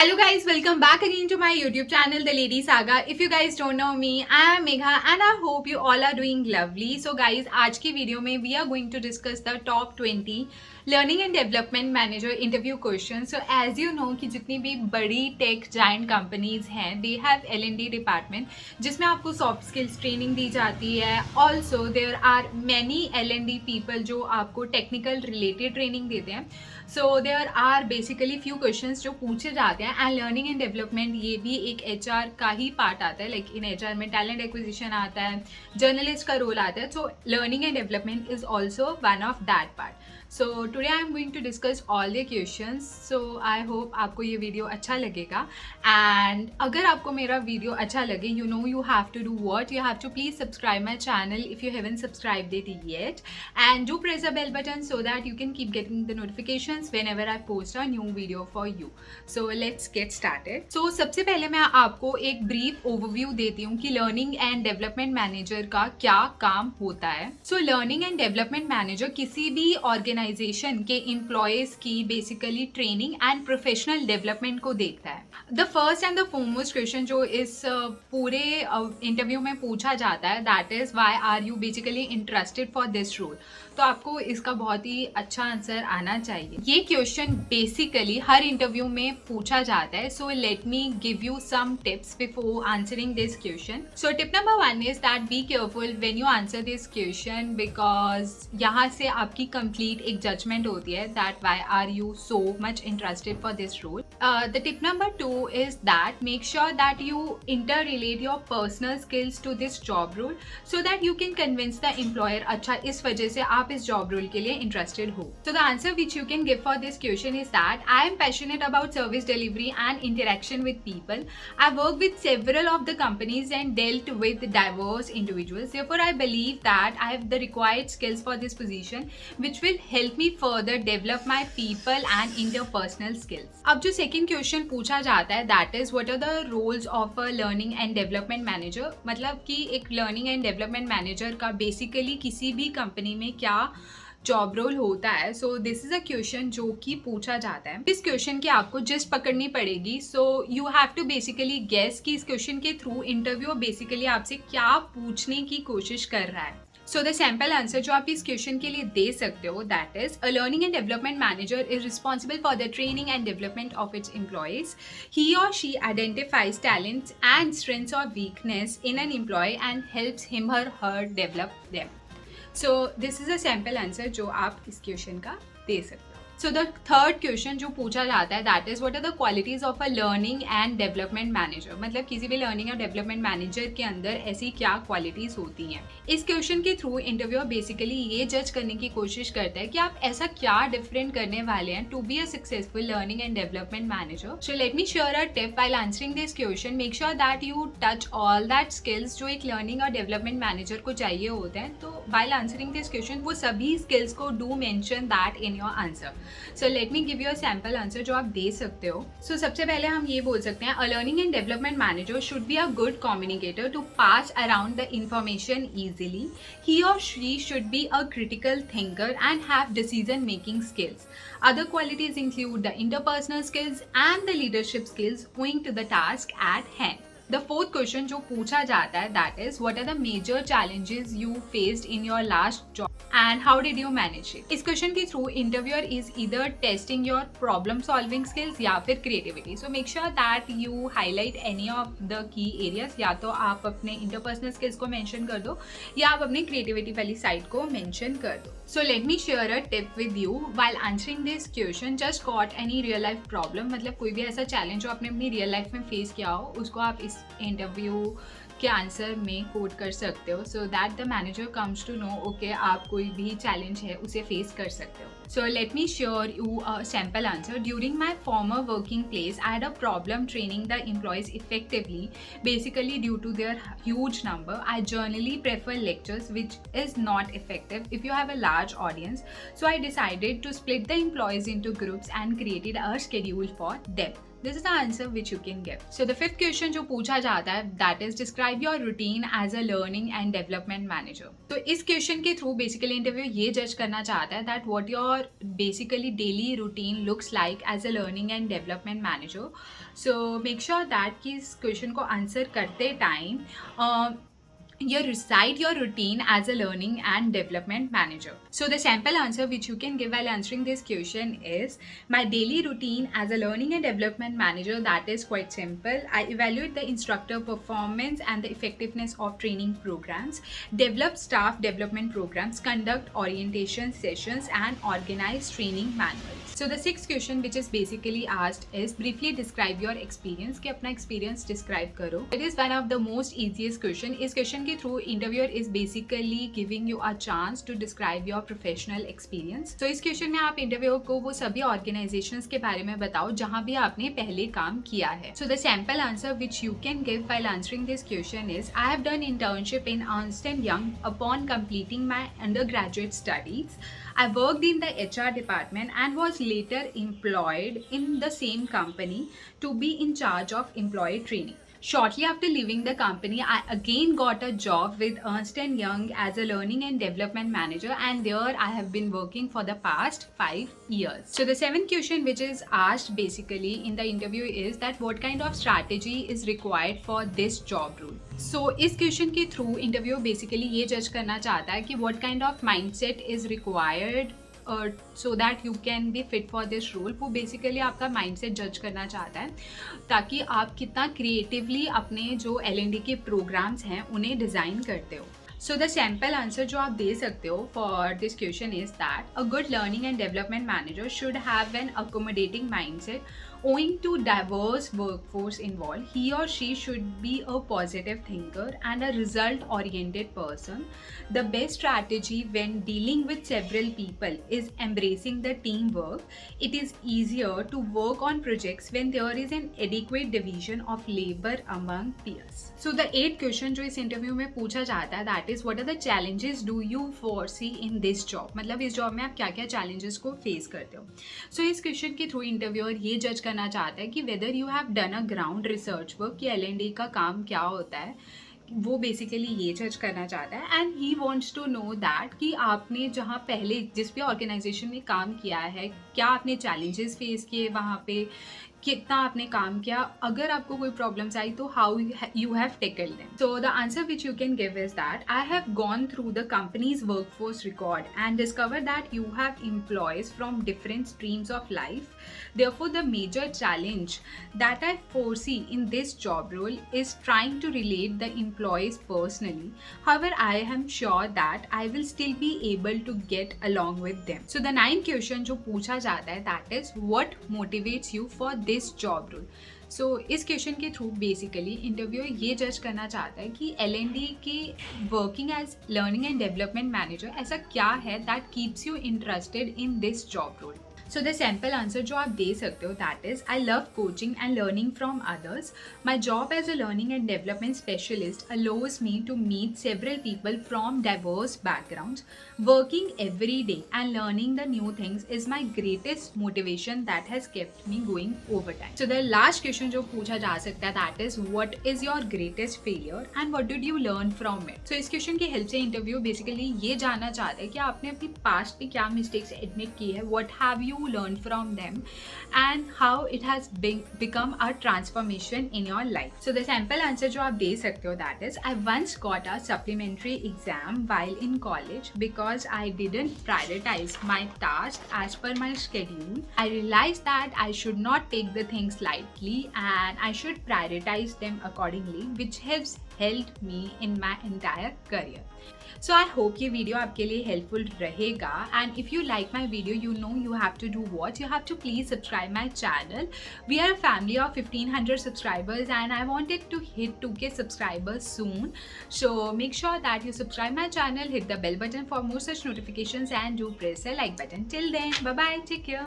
Hello guys, welcome back again to my YouTube channel The Lady Saga. If you guys don't know me, I am Megha and I hope you all are doing lovely. So guys, आज की video में we are going to discuss the top 20 learning and development manager interview question. So as you know कि जितनी भी बड़ी tech giant companies हैं they have L&D department जिसमें आपको सॉफ्ट स्किल्स ट्रेनिंग दी जाती है. Also there are many L&D people जो आपको टेक्निकल रिलेटेड ट्रेनिंग देते हैं. So there are basically few questions जो पूछे जाते हैं एंड लर्निंग एंड डेवलपमेंट ये भी एक HR का ही पार्ट आता है. लाइक इन HR में टैलेंट एक्विजिशन आता है, जर्नलिस्ट का रोल आता है. So learning and development is also one of that part. So today I am going to discuss all the questions. So I hope आपको ये वीडियो अच्छा लगेगा. एंड अगर आपको मेरा वीडियो अच्छा लगे, you know you have to do what, you have to please subscribe my channel if you haven't subscribed it yet, and do press the bell button so that you can keep getting the notifications whenever I post a new video for you. So let's get started. So सबसे पहले मैं आपको एक brief overview देती हूँ कि learning and development manager का क्या काम होता है. So learning and development manager किसी भी organization के employees की basically training and professional development को देखता है. The first and the foremost question जो इस पूरे interview में पूछा जाता है that is why are you basically interested for this role. तो आपको इसका बहुत ही अच्छा आंसर आना चाहिए. ये क्वेश्चन बेसिकली हर इंटरव्यू में पूछा जाता है. So let me give you some tips before answering this question. So tip number 1 is that be careful when you answer this question because यहाँ से आपकी कंप्लीट एक जजमेंट होती है that why are you so much interested for this role. The tip number 2 is that make sure that you interrelate your personal skills to this job role so that you can convince the employer अच्छा इस वजह से आप इस job role के लिए interested हो. So the answer which you can give for this question is that I am passionate about service delivery and interaction with people. I work with several of the companies and dealt with diverse individuals. Therefore, I believe that I have the required skills for this position, which will help me further develop my people and interpersonal skills. अब जो second question पूछा जाता है that is what are the roles of a learning and development manager. मतलब कि एक learning and development manager का basically किसी भी कंपनी में क्या जॉब रोल होता है. सो दिस इज अ क्वेश्चन जो कि पूछा जाता है. इस क्वेश्चन की आपको जिस्ट पकड़नी पड़ेगी. So you have to basically guess कि इस क्वेश्चन के थ्रू इंटरव्यू बेसिकली आपसे क्या पूछने की कोशिश कर रहा है. सो द सैम्पल आंसर जो आप इस क्वेश्चन के लिए दे सकते हो that is a learning and development manager is responsible for the training and development of its employees. He or she identifies talents and strengths or weakness in an employee and helps him or her develop them. So this is a sample answer जो आप इस question का दे सकते हो. So the third question जो पूछा जाता है that is what are the qualities of a learning and development manager. मतलब किसी भी लर्निंग और डेवलपमेंट मैनेजर के अंदर ऐसी क्या क्वालिटीज होती हैं. इस क्वेश्चन के थ्रू इंटरव्यूअर बेसिकली ये जज करने की कोशिश करता है कि आप ऐसा क्या डिफरेंट करने वाले हैं to be a successful learning and development manager. So let me share a tip while answering this question. Make sure that you touch all that skills जो एक लर्निंग और डेवलपमेंट मैनेजर को चाहिए होते हैं. तो व्हाइल आंसरिंग दिस क्वेश्चन वो सभी स्किल्स को do mention that in your answer. So let me give you a sample answer जो आप दे सकते हो. सो सबसे पहले हम ये बोल सकते हैं a learning and development manager should be a good communicator to pass around the information easily. He or she should be a critical thinker and have decision making skills. Other qualities include the interpersonal skills and the leadership skills owing to the task at hand. The fourth question जो पूछा जाता है that is what are the major challenges you faced in your last job and how did you manage it. इस question के through interviewer is either testing your problem solving skills या फिर creativity. So make sure that you highlight any of the key areas. या तो आप अपने interpersonal skills को mention कर दो या आप अपने creativity वाली side को mention कर दो. So let me share a tip with you while answering this question. Just got any real life problem. मतलब कोई भी ऐसा challenge जो आपने अपनी real life में face किया हो उसको आप इस इंटरव्यू के आंसर में कोट कर सकते हो. So that the manager comes to know okay आप कोई भी चैलेंज है उसे फेस कर सकते हो. So let me sure you a sample answer. During my former working place I had a problem training the employees effectively. Basically due to their huge number I generally prefer lectures which is not effective if you have a large audience. So I decided to split the employees into groups and created a schedule for them. This is the answer which you can give. So the fifth question जो पूछा जाता है that is describe your routine as a learning and development manager. तो इस question के through basically interview ये जज करना चाहता है that what your basically daily routine looks like as a learning and development manager. So make sure that कि इस क्वेश्चन को आंसर करते time you recite your routine as a learning and development manager. So the sample answer which you can give while answering this question is my daily routine as a learning and development manager, that is quite simple. I evaluate the instructor performance and the effectiveness of training programs, develop staff development programs, conduct orientation sessions and organize training manuals. So the sixth question which is basically asked is briefly describe your experience. कि अपना experience describe करो. It is one of the most easiest question. इस question के through interviewer is basically giving you a chance to describe your professional experience. So इस question में आप interviewer को वो सभी organizations के बारे में बताओ जहाँ भी आपने पहले काम किया है. So the sample answer which you can give while answering this question is I have done internship in Ernst & Young upon completing my undergraduate studies. I worked in the HR department and was later employed in the same company to be in charge of employee training. Shortly after leaving the company, I again got a job with Ernst & Young as a learning and development manager, and there I have been working for the past 5 years. So the seventh question which is asked basically in the interview is that what kind of strategy is required for this job role. So इस question के through interview basically ये judge करना चाहता है कि what kind of mindset is required so that you can be fit for this role. वो basically आपका mindset जज करना चाहता है ताकि आप कितना क्रिएटिवली अपने जो L&D के प्रोग्राम्स हैं उन्हें डिज़ाइन करते हो. So the sample answer जो आप दे सकते हो for this question is that a good learning and development manager should have an accommodating mindset. Owing to diverse workforce involved, he or she should be a positive thinker and a result-oriented person. The best strategy when dealing with several people is embracing the teamwork. It is easier to work on projects when there is an adequate division of labor among peers. So the eighth question जो इस interview में पूछा जाता है that is what are the challenges do you foresee in this job. मतलब इस job में आप क्या क्या challenges को फेस करते हो. So इस क्वेश्चन के थ्रू इंटरव्यूअर ये जज करना चाहता है कि whether you have done a ground research work कि L&D का काम क्या होता है, वो बेसिकली ये जज करना चाहता है. And he wants to know that कि आपने जहाँ पहले जिस भी ऑर्गेनाइजेशन में काम किया है क्या आपने चैलेंजेस फेस किए वहाँ पे, कितना आपने काम किया, अगर आपको कोई प्रॉब्लम्स आई तो how you have tackled them. So the answer which you can give is that I have gone through the company's workforce record and discover that you have employees from different streams of life. Therefore, the major challenge that I foresee in this job role is trying to relate the employees personally. However, I am sure that I will still be able to get along with them. So the ninth question जो पूछा जाता है that is what motivates you for this job role. So इस question के through basically interview ये जज करना चाहता है कि L&D के working as learning and development manager ऐसा क्या है that keeps you interested in this job role. So the sample answer जो आप दे सकते हो that is I love coaching and learning from others. My job as a learning and development specialist allows me to meet several people from diverse backgrounds. Working every day and learning the new things is my greatest motivation that has kept me going over time. So the last question जो पूछा जा सकता है that is what is your greatest failure and what did you learn from it. So इस question की help से interview basically ये जानना चाहता है कि आपने अपनी पास्ट में क्या मिस्टेक्स एडमिट की है, what have you learned from them and how it has become a transformation in your life. So the sample answer जो आप दे सकते हो that is I once got a supplementary exam while in college because I didn't prioritize my task as per my schedule. I realized that I should not take the things lightly and I should prioritize them accordingly, which has helped me in my entire career. So I hope ये video आपके लिए helpful रहेगा and if you like my video you know you have to do what? You have to please subscribe my channel. We are a family of 1500 subscribers and I wanted to hit 2k subscribers soon. So make sure that you subscribe my channel, hit the bell button for more such notifications and do press the like button. Till then, bye bye, take care.